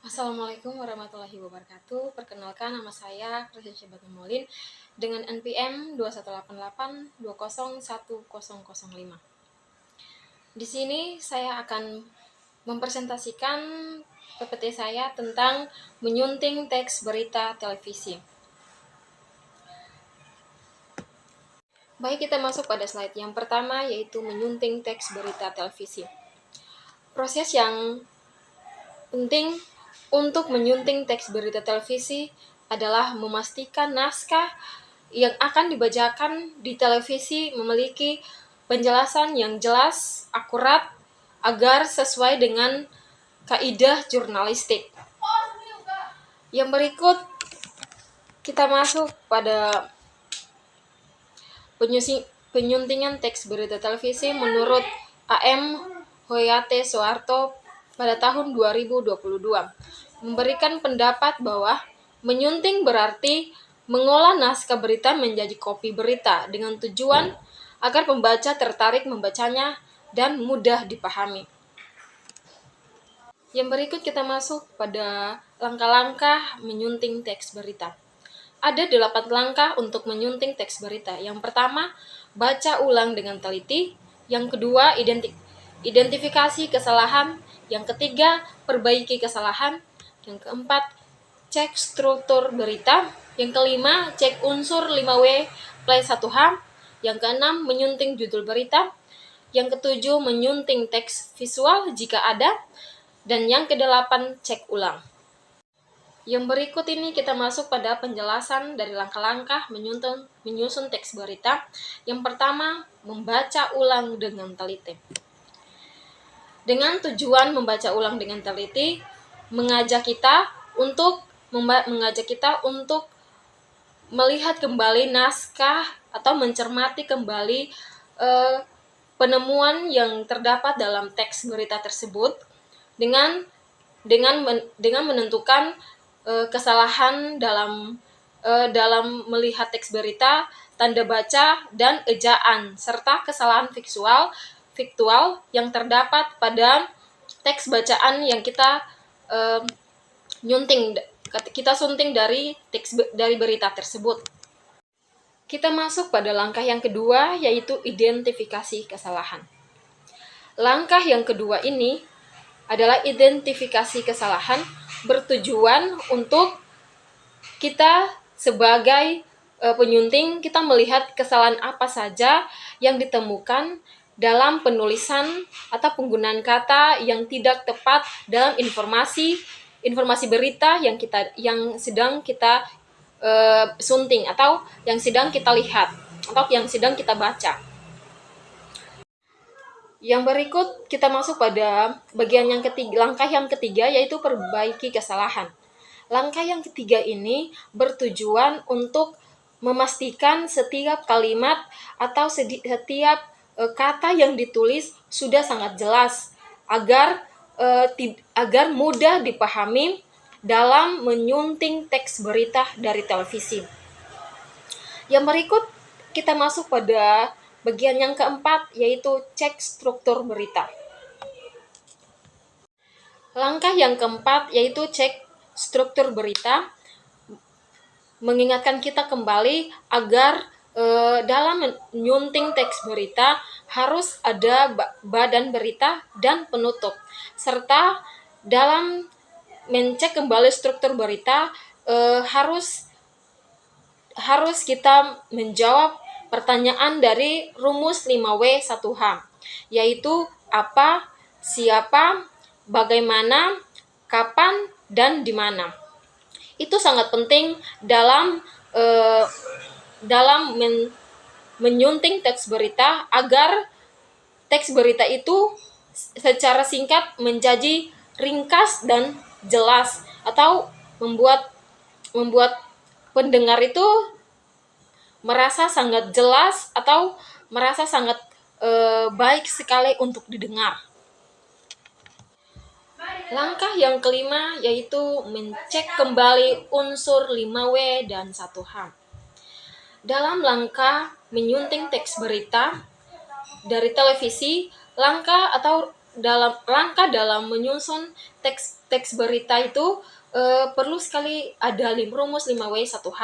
Assalamualaikum warahmatullahi wabarakatuh. Perkenalkan, nama saya Krisya Syabat Molin dengan NPM 2188201005. Di sini saya akan mempresentasikan PPT saya tentang menyunting teks berita televisi. Baik, kita masuk pada slide yang pertama, yaitu menyunting teks berita televisi. Proses yang penting untuk menyunting teks berita televisi adalah memastikan naskah yang akan dibacakan di televisi memiliki penjelasan yang jelas, akurat, agar sesuai dengan kaidah jurnalistik. Yang berikut, kita masuk pada penyuntingan teks berita televisi menurut A.M. Hoyate Soeharto pada tahun 2022, memberikan pendapat bahwa menyunting berarti mengolah naskah berita menjadi kopi berita dengan tujuan agar pembaca tertarik membacanya dan mudah dipahami. Yang berikut kita masuk pada langkah-langkah menyunting teks berita. Ada 8 langkah untuk menyunting teks berita. Yang pertama, baca ulang dengan teliti. Yang kedua, identifikasi kesalahan. Yang ketiga, perbaiki kesalahan. Yang keempat, cek struktur berita. Yang kelima, cek unsur 5W plus 1H. Yang keenam, menyunting judul berita. Yang ketujuh, menyunting teks visual jika ada. Dan yang kedelapan, cek ulang. Yang berikut ini kita masuk pada penjelasan dari langkah-langkah menyusun teks berita. Yang pertama, membaca ulang dengan teliti. Dengan tujuan membaca ulang dengan teliti, mengajak kita untuk melihat kembali naskah atau mencermati kembali penemuan yang terdapat dalam teks berita tersebut dengan menentukan kesalahan dalam melihat teks berita, tanda baca, dan ejaan, serta kesalahan fiktual yang terdapat pada teks bacaan yang kita sunting dari berita tersebut. Kita masuk pada langkah yang kedua, yaitu identifikasi kesalahan. Langkah yang kedua ini adalah identifikasi kesalahan, bertujuan untuk kita sebagai penyunting, kita melihat kesalahan apa saja yang ditemukan dalam penulisan atau penggunaan kata yang tidak tepat dalam informasi berita yang sedang kita sunting atau yang sedang kita lihat atau yang sedang kita baca. Yang berikut kita masuk pada bagian yang ketiga, langkah yang ketiga, yaitu perbaiki kesalahan. Langkah yang ketiga ini bertujuan untuk memastikan setiap kalimat atau setiap kata yang ditulis sudah sangat jelas agar mudah dipahami dalam menyunting teks berita dari televisi. Yang berikut kita masuk pada bagian yang keempat, yaitu cek struktur berita. Langkah yang keempat yaitu cek struktur berita, mengingatkan kita kembali agar dalam menyunting teks berita harus ada badan berita dan penutup, serta dalam mencek kembali struktur berita harus kita menjawab pertanyaan dari rumus 5W 1H, yaitu apa, siapa, bagaimana, kapan, dan di mana. Itu sangat penting dalam menyunting teks berita agar teks berita itu secara singkat menjadi ringkas dan jelas, atau membuat pendengar itu merasa sangat jelas atau merasa sangat baik sekali untuk didengar. Langkah yang kelima yaitu mencek kembali unsur 5W dan 1H. Dalam langkah menyunting teks berita dari televisi, dalam menyusun teks berita itu perlu sekali ada rumus 5W1H,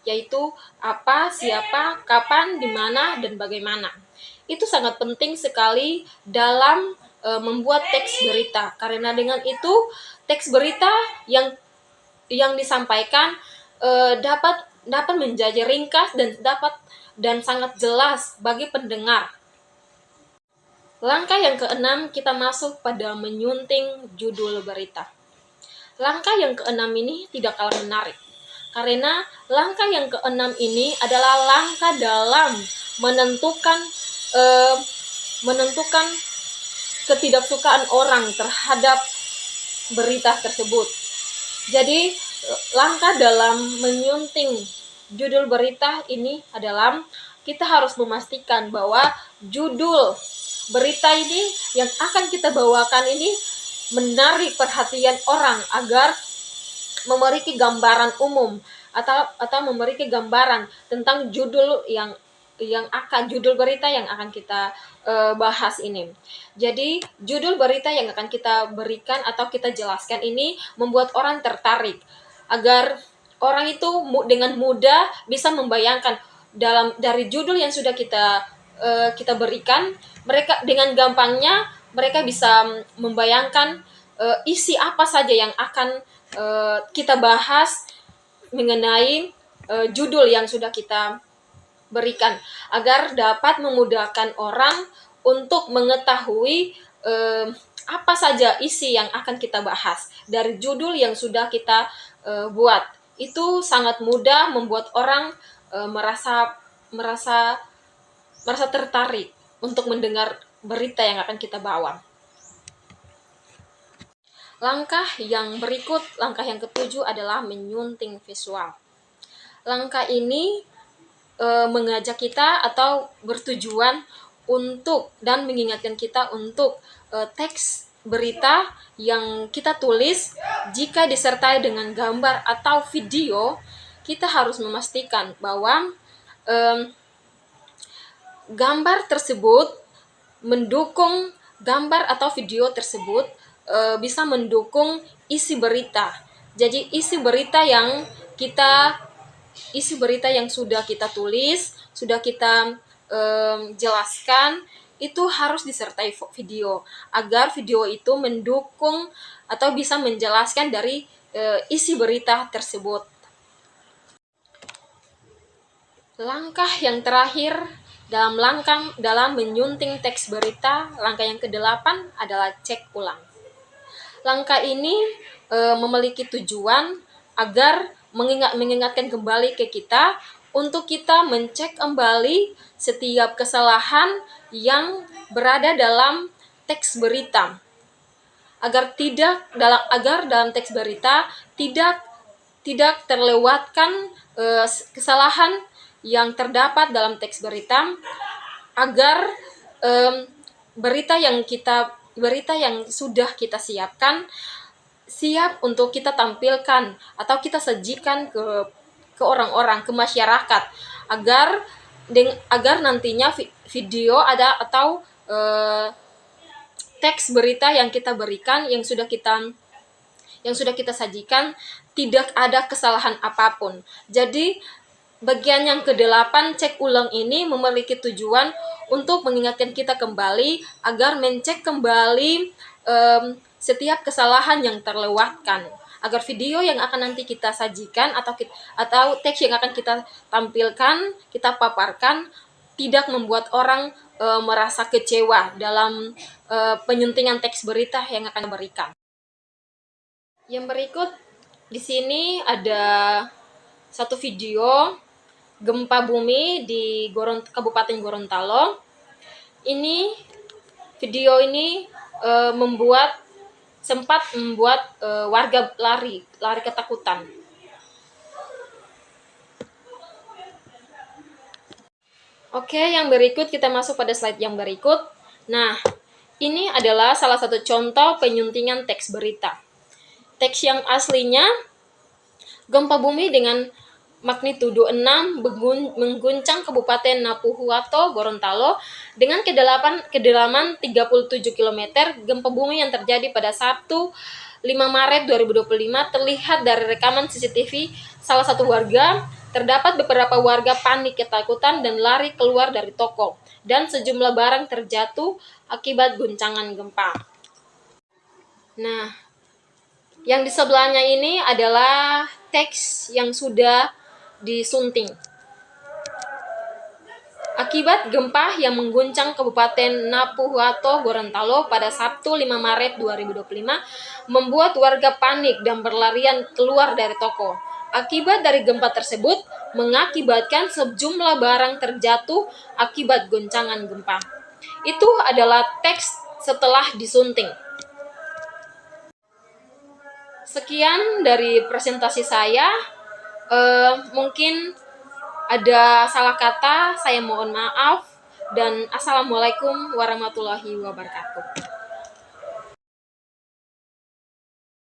yaitu apa, siapa, kapan, di mana, dan bagaimana. Itu sangat penting sekali dalam membuat teks berita, karena dengan itu teks berita yang disampaikan dapat menjadi ringkas dan sangat jelas bagi pendengar. Langkah yang keenam, kita masuk pada menyunting judul berita. Langkah yang keenam ini tidak kalah menarik, karena langkah yang keenam ini adalah langkah dalam menentukan ketidaksukaan orang terhadap berita tersebut. Jadi, langkah dalam menyunting judul berita ini adalah kita harus memastikan bahwa judul berita ini yang akan kita bawakan ini menarik perhatian orang agar memiliki gambaran umum atau memiliki gambaran tentang judul judul berita yang akan kita bahas ini. Jadi judul berita yang akan kita berikan atau kita jelaskan ini membuat orang tertarik agar orang itu dengan mudah bisa membayangkan dari judul yang sudah kita berikan, mereka dengan gampangnya mereka bisa membayangkan isi apa saja yang akan kita bahas mengenai judul yang sudah kita berikan, agar dapat memudahkan orang untuk mengetahui apa saja isi yang akan kita bahas dari judul yang sudah kita buat. Itu sangat mudah membuat orang merasa tertarik untuk mendengar berita yang akan kita bawa. Langkah yang berikut, langkah yang ketujuh adalah menyunting visual. Langkah ini mengajak kita atau bertujuan untuk dan mengingatkan kita untuk teks berita yang kita tulis jika disertai dengan gambar atau video, kita harus memastikan bahwa gambar tersebut mendukung gambar atau video tersebut bisa mendukung isi berita. Jadi isi berita yang sudah kita tulis, sudah kita jelaskan, itu harus disertai video agar video itu mendukung atau bisa menjelaskan dari isi berita tersebut. Langkah yang terakhir dalam menyunting teks berita, langkah yang ke-8 adalah cek ulang. Langkah ini memiliki tujuan agar mengingatkan kembali ke kita untuk kita mencek kembali setiap kesalahan yang berada dalam teks berita, agar dalam teks berita tidak terlewatkan kesalahan yang terdapat dalam teks berita, agar berita yang sudah kita siapkan siap untuk kita tampilkan atau kita sajikan ke orang-orang, ke masyarakat, agar nantinya video atau teks berita yang kita berikan yang sudah kita sajikan tidak ada kesalahan apapun. Jadi bagian yang ke-8, cek ulang ini memiliki tujuan untuk mengingatkan kita kembali agar mencek kembali setiap kesalahan yang terlewatkan, agar video yang akan nanti kita sajikan atau teks yang akan kita tampilkan, kita paparkan, tidak membuat orang merasa kecewa dalam penyuntingan teks berita yang akan diberikan. Yang berikut di sini ada satu video gempa bumi di Kabupaten Gorontalo. Video ini sempat membuat warga lari ketakutan. Oke, yang berikut kita masuk pada slide yang berikut. Nah, ini adalah salah satu contoh penyuntingan teks berita. Teks yang aslinya gempa bumi dengan magnitudo 6 mengguncang Kabupaten Napuhuato, Gorontalo dengan kedalaman 37 km. Gempa bumi yang terjadi pada Sabtu 5 Maret 2025 terlihat dari rekaman CCTV salah satu warga. Terdapat beberapa warga panik ketakutan dan lari keluar dari toko, dan sejumlah barang terjatuh akibat guncangan gempa. Nah, yang di sebelahnya ini adalah teks yang sudah disunting. Akibat gempa yang mengguncang Kabupaten Napuhuato, Gorontalo pada Sabtu 5 Maret 2025 membuat warga panik dan berlarian keluar dari toko. Akibat dari gempa tersebut mengakibatkan sejumlah barang terjatuh akibat goncangan gempa. Itu adalah teks setelah disunting. Sekian dari presentasi saya. Mungkin ada salah kata, saya mohon maaf, dan assalamualaikum warahmatullahi wabarakatuh.